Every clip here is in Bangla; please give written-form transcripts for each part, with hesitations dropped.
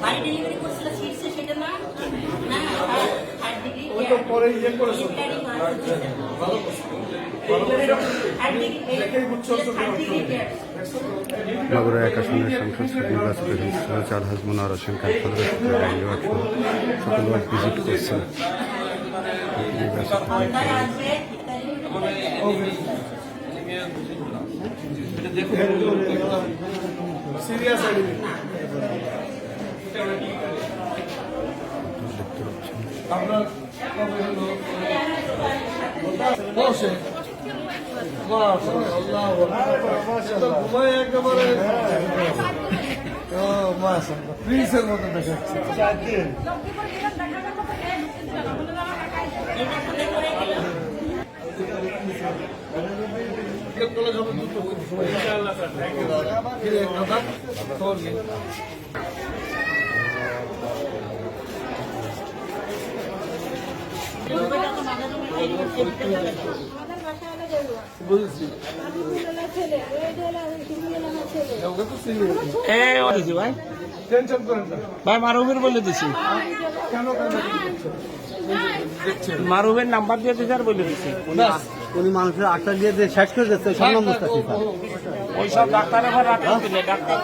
বাড়ি ডেলিভারি করছিল শীর্ষে সেটা না ও তো পরে ইয়ে করেছে ভালো মাগুরা 1 আসনের সংসদ নির্বাচনের হিসেবে আলহাজ মনোয়ার হোসেন খান সকল ভিজিট করছেন। সিরিয়াস আপনার বসে ঘুমাই একেবারে প্রিন্সের মতো দেখাচ্ছে। বুঝেছি ভাই টেনশন করেন না ভাই মারুফের বলে দিছি কেন দেখছেন মারুফের নাম্বার দিয়ে দিছি আর বলে দিছি উনি মানুষের আটটা দিয়ে শেষ করে দিচ্ছে সব নম্বর ওই সব ডাক্তার আবার রাখতে দিলে ডাক্তার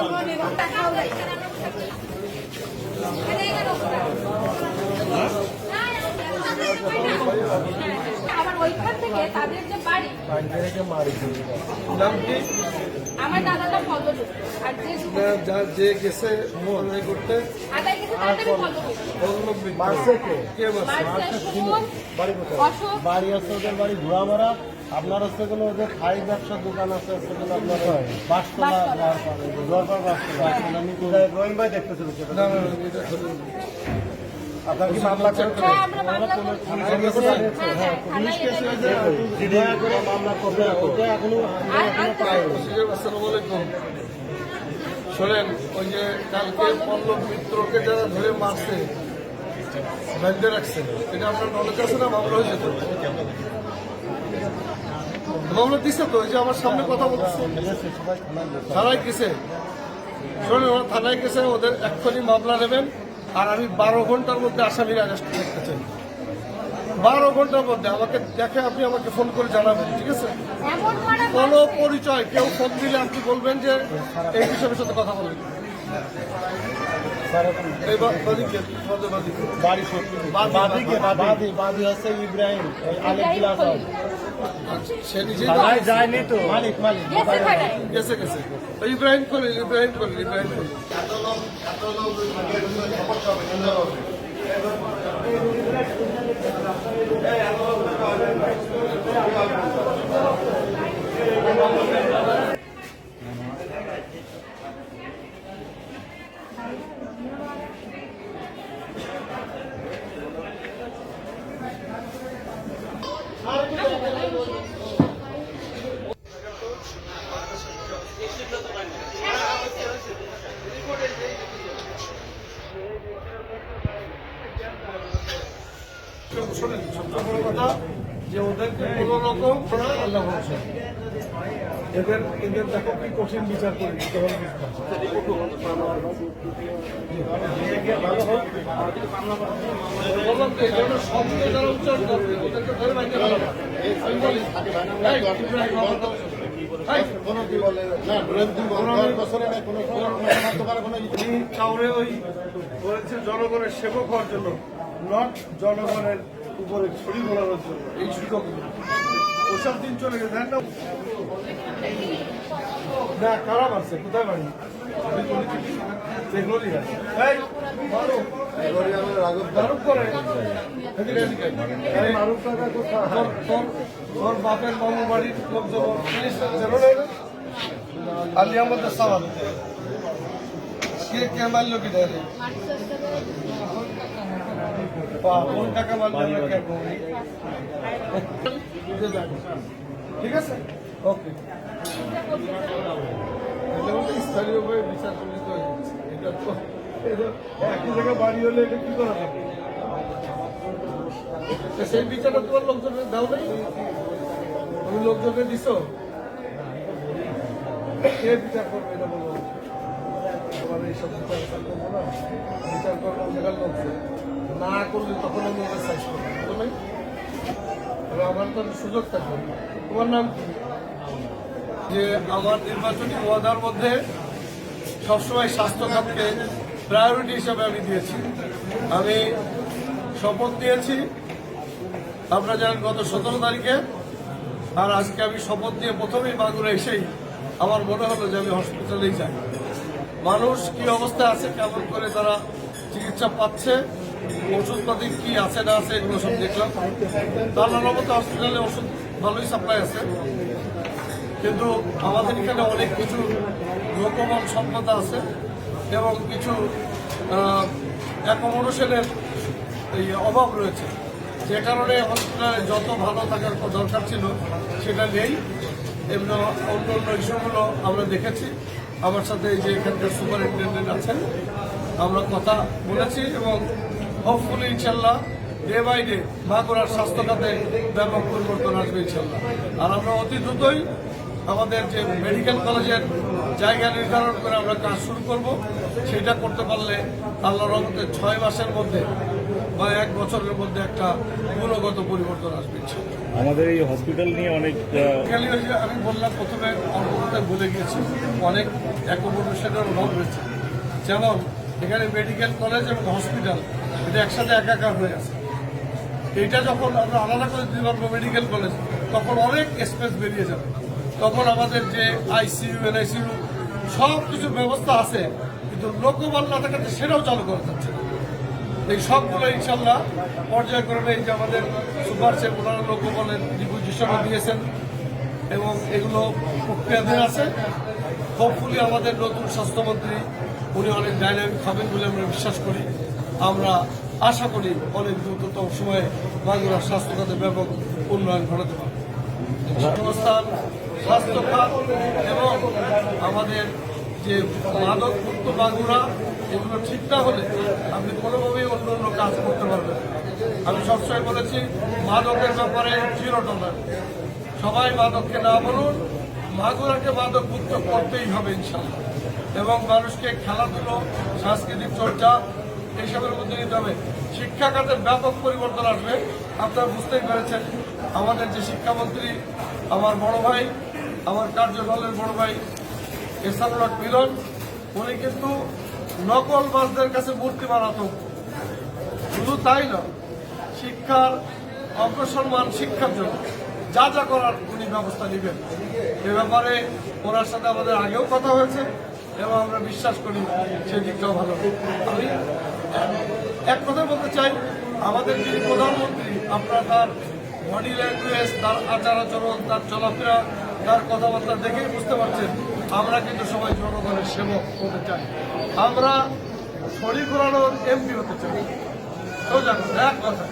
আবার ওইখান থেকে তাদের যে বাড়ি নাম কি আমার দাদাটা ফলদু আর যে গেছে মনে করতে আদায় গেছে তাড়াতাড়ি বাড়ি আছে ওদের বাড়ি ঘোরামারা আপনার হচ্ছে কোনো ওদের খাই ব্যবসার দোকান আছে হচ্ছে কোনো আপনার বাসতলা দরবার বাসতলা আমি রহিম ভাই দেখতেছিল না না এটা আপনার কি মামলা করতে পুলিশ কেস হয়েছে দয়া করে মামলা করবে ওটা এখনো আসসালামু আলাইকুম। শোনেন ওই যে কালকে পল্লব মিত্রকে যারা ধরে মারছে বেঁধে রাখছে এটা আপনার নলেজ আছে না? মামলা হয়েছে তো মামলা দিচ্ছে তো ওই যে আমার সামনে কথা বলতেছে থানায় গেছে। শোনেন ওরা থানায় গেছে, ওদের এক্ষুনি মামলা নেবেন আর আমি 12 ঘন্টার মধ্যে আসামির অ্যারেস্ট করতে চাই। 12 ঘন্টার মধ্যে আমাকে দেখে আপনি আমাকে ফোন করে জানাবেন, ঠিক আছে? কোনো পরিচয় কেউ ফোন দিলে আপনি বলবেন যে এই বিষয়ের সাথে কথা বলবেন। বাদী হচ্ছে ইব্রাহিম সে নিজে যায়নি তো মালিক মালিক গেছে গেছে ইব্রাহিম করেন ইব্রাহিম করেন ইব্রাহিম করেন শোনেন, সবচেয়ে বড় কথা যে ওদেরকে কোনো রকম আল্লাহ ভরসা এদের দেখো কি কঠিন বিচার করে দিতে হবে। বললাম তো এই ধরনের শব্দ যারা উচ্চারণ করবে ওদেরকে ধরে বাইতে ভালো না। আমি বলি কাউরে ওই বলেছে জনগণের সেবক হওয়ার জন্য, নট জনগণের উপরে ছড়ি ঘোরানোর জন্য। এই সুযোগ ওসব দিন চলে গেছে না। খারাপ আছে কোথায় বাড়ি তোর বাপের মামু বাড়ির লোকজন আলী আমাদের সাবান কে মারল কি দেখে কোন টাকা মারল ঠিক আছে ওকে। স্থানীয়ভাবে বিচার চলিত হয়ে যাচ্ছে। এটা তো একই জায়গায় বাড়ি হলে এটা কি করা যাবে? সেই বিচারটা তোমার লোকজনের দাও নেই, তুমি লোকজনের দিছ, কে বিচার করবে এটা বলো? এইসব বিচার করবো না, বিচার করবো অন্ধকার লোকছে না করলে তখন আমি ওদের সাইজ করবো, বুঝলেন? তবে আমার তো সুযোগ থাকবে। তোমার নাম কি? যে আমার নির্বাচনী ওয়াদার মধ্যে সবসময় স্বাস্থ্য খাতকে প্রায়োরিটি হিসাবে আমি দিয়েছি। আমি শপথ নিয়েছি, আপনারা জানেন, গত 17 তারিখে। আর আজকে আমি শপথ নিয়ে প্রথমেই মাগুরা এসেই আমার মনে হলো যে আমি হসপিটালেই যাই। মানুষ কি অবস্থায় আছে, কেমন করে তারা চিকিৎসা পাচ্ছে, ওষুধপাতি কি আছে না আছে, এগুলো সব দেখলাম। তার মতো হসপিটালে ওষুধ ভালোই সাপ্লাই আছে, কিন্তু আমাদের এখানে অনেক কিছু লোকবল সম্পদ আছে এবং কিছু অ্যাকোমোডেশনের এই অভাব রয়েছে, যে কারণে হসপিটালে যত ভালো থাকার দরকার ছিল সেটা নেই। এমনি অন্য অন্য ইস্যুগুলো আমরা দেখেছি। আমার সাথে এই যে এখানকার সুপারিনটেন্ডেন্ট আছেন, আমরা কথা বলেছি এবং হোপফুলি ইনশাল্লাহ ডে বাই ডে মাগুরার স্বাস্থ্য খাতে ব্যাপক পরিবর্তন আসবে ইনশাল্লাহ। আর আমরা অতি দ্রুতই আমাদের যে মেডিকেল কলেজের জায়গা নির্ধারণ করে আমরা কাজ শুরু করব। সেটা করতে পারলে আল্লাহর রহমতে 6 মাসের মধ্যে বা 1 বছরের মধ্যে একটা গুণগত পরিবর্তন আসবে। আমাদের এই হসপিটাল নিয়ে অনেক আমি বললাম প্রথমে অল্পতে বলে গিয়েছি, অনেক অ্যাকোমোডেশনের অভাব রয়েছে। যেমন এখানে মেডিকেল কলেজ এবং হসপিটাল এটা একসাথে একাকার হয়ে আছে। এইটা যখন আমরা আলাদা করে দিতে পারবো মেডিকেল কলেজ, তখন অনেক স্পেস বেরিয়ে যাবে। তখন আমাদের যে আইসিইউ, এনআইসিইউ সব কিছু ব্যবস্থা আছে, কিন্তু লোকবল না থাকাতে সেটাও চালু করা যাচ্ছে না। এই সবগুলো ইনশাল্লাহ পর্যায়ক্রমে এই যে আমাদের সুপার চেক ওনারা লোকবলের রিকুইজিশনও দিয়েছেন এবং এগুলো প্রক্রিয়াধীন আছে। হোপফুলি আমাদের নতুন স্বাস্থ্যমন্ত্রী উনি অনেক ডাইনামিক হবেন বলে আমরা বিশ্বাস করি। আমরা আশা করি অনেক দ্রুততম সময়ে মাগুরার স্বাস্থ্য খাতে ব্যাপক উন্নয়ন ঘটাতে পারব। শিক্ষাস্থান, স্বাস্থ্য খাত এবং আমাদের যে মাদকমুক্ত মাগুরা, এগুলো ঠিক না হলে আপনি কোনোভাবেই অন্য অন্য কাজ করতে পারবেন। আমি সবসময় বলেছি মাদকের ব্যাপারে 0 টলারেন্স। সবাই মাদককে না বলুন, মাগুরাকে মাদক মুক্ত করতেই হবে ইনশাল্লাহ। এবং মানুষকে খেলাধুলো, সাংস্কৃতিক চর্চা এইসবের মধ্যে নিতে হবে। শিক্ষা খাতের ব্যাপক পরিবর্তন আসবে। আপনারা বুঝতেই পেরেছেন, আমাদের যে শিক্ষামন্ত্রী আমার বড় ভাই, আমার কার্যদলের বড় ভাই এহসানুল হক মিলন, উনি কিন্তু নকলবাজদের কাছে মূর্তি বানাতো। শুধু তাই নয়, শিক্ষার অগ্রসরমান শিক্ষার জন্য যা যা করার উনি ব্যবস্থা নেবেন। এ ব্যাপারে ওনার সাথে আমাদের আগেও কথা হয়েছে এবং আমরা বিশ্বাস করি সেদিকটাও ভালো। আমি এক কথা বলতে চাই, আমাদের যিনি প্রধানমন্ত্রী, আপনারা তার বডি ল্যাঙ্গুয়েজ, তার আচার আচরণ, তার চলাফেরা, তার কথাবার্তা দেখেই বুঝতে পারছেন আমরা কিন্তু সবাই জনগণের সেবক হতে চাই। আমরা শরীর ঘোরানোর এমপি হতে চাই। সোজা কথা, এক কথা।